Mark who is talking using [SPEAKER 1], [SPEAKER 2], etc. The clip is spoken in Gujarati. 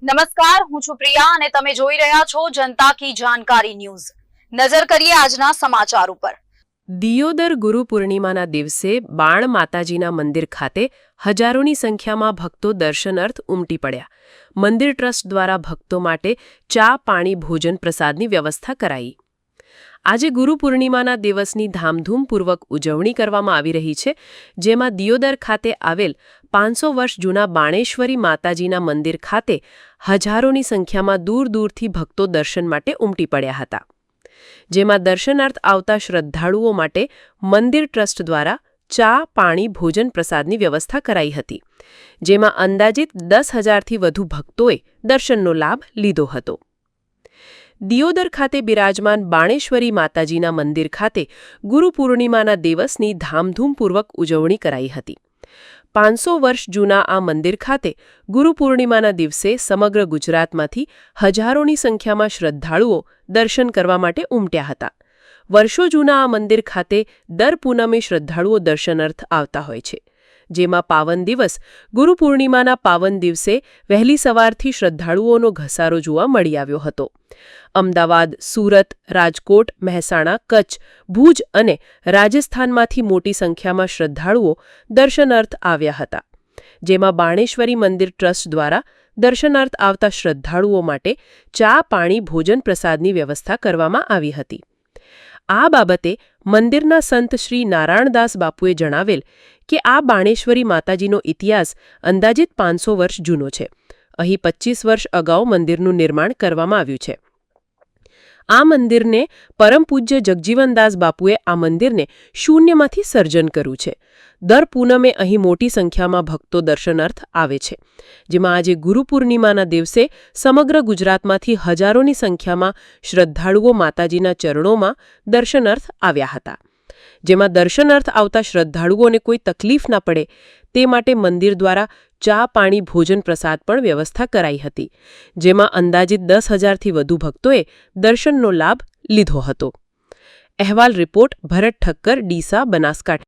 [SPEAKER 1] નમસ્કાર, હું છું પ્રિયા અને તમે જોઈ રહ્યા છો જનતા કી જાણકારી ન્યૂઝ। નજર કરીએ આજના સમાચાર ઉપર।
[SPEAKER 2] દિયોદર ગુરુ પૂર્ણિમાના દિવસે બાણ માતાજીના મંદિર ખાતે હજારોની સંખ્યામાં ભક્તો દર્શનાર્થ ઉમટી પડ્યા। મંદિર ટ્રસ્ટ દ્વારા ભક્તો માટે ચા, પાણી, ભોજન, પ્રસાદની વ્યવસ્થા કરાઈ। આજે ગુરુ પૂર્ણિમાના દિવસની ધામધૂમપૂર્વક ઉજવણી કરવામાં આવી રહી છે, જેમાં દિયોદર ખાતે આવેલ 500 વર્ષ જૂના બાણેશ્વરી માતાજીના મંદિર ખાતે હજારોની સંખ્યામાં દૂર દૂરથી ભક્તો દર્શન માટે ઉમટી પડ્યા હતા। જેમાં દર્શનાર્થ આવતા શ્રદ્ધાળુઓ માટે મંદિર ટ્રસ્ટ દ્વારા ચા, પાણી, ભોજન, પ્રસાદની વ્યવસ્થા કરાઈ હતી, જેમાં અંદાજિત 10,000થી વધુ ભક્તોએ દર્શનનો લાભ લીધો હતો। દિયોદર ખાતે બિરાજમાન બાણેશ્વરી માતાજીના મંદિર ખાતે ગુરુ પૂર્ણિમાના દિવસની ધામધૂમપૂર્વક ઉજવણી કરાઈ હતી। 500 વર્ષ જૂના આ મંદિર ખાતે ગુરુ પૂર્ણિમાના દિવસે સમગ્ર ગુજરાતમાંથી હજારોની સંખ્યામાં શ્રદ્ધાળુઓ દર્શન કરવા માટે ઉમટ્યા હતા। વર્ષો જૂના આ મંદિર ખાતે દર પૂનમે શ્રદ્ધાળુઓ દર્શનાર્થ આવતા હોય છે, જેમાં પાવન દિવસ ગુરુ પૂર્ણિમાના પાવન દિવસે વહેલી સવારથી શ્રદ્ધાળુઓનો ઘસારો જોવા મળી આવ્યો હતો। અમદાવાદ, સુરત, રાજકોટ, મહેસાણા, કચ્છ, ભુજ અને રાજસ્થાનમાંથી મોટી સંખ્યામાં શ્રદ્ધાળુઓ દર્શનાર્થ આવ્યા હતા, જેમાં બાણેશ્વરી મંદિર ટ્રસ્ટ દ્વારા દર્શનાર્થ આવતા શ્રદ્ધાળુઓ માટે ચા, પાણી, ભોજન, પ્રસાદની વ્યવસ્થા કરવામાં આવી હતી। આ બાબતે મંદિરના સંત શ્રી નારાયણદાસ બાપુએ જણાવેલ કે આ બાણેશ્વરી માતાજીનો ઇતિહાસ અંદાજિત 500 વર્ષ જૂનો છે। અહીં 25 વર્ષ અગાઉ મંદિરનું નિર્માણ કરવામાં આવ્યું છે। આ મંદિરને પરમ પૂજ્ય જગજીવનદાસ બાપુએ આ મંદિરને શૂન્યમાંથી સર્જન કર્યું છે। દર પૂનમે અહીં મોટી સંખ્યામાં ભક્તો દર્શનાર્થ આવે છે, જેમાં આજે ગુરુ પૂર્ણિમાના દિવસે સમગ્ર ગુજરાતમાંથી હજારોની સંખ્યામાં શ્રદ્ધાળુઓ માતાજીના ચરણોમાં દર્શનાર્થ આવ્યા હતા। જેમાં દર્શનાર્થ આવતા શ્રદ્ધાળુઓને કોઈ તકલીફ ના પડે તે માટે મંદિર દ્વારા ચા, પાણી, ભોજન, પ્રસાદ પણ વ્યવસ્થા કરાઈ હતી, જેમાં અંદાજિત 10,000થી વધુ ભક્તોએ દર્શનનો લાભ લીધો હતો। અહેવાલ રિપોર્ટ ભરત ઠક્કર, ડીસા, બનાસકાંઠા।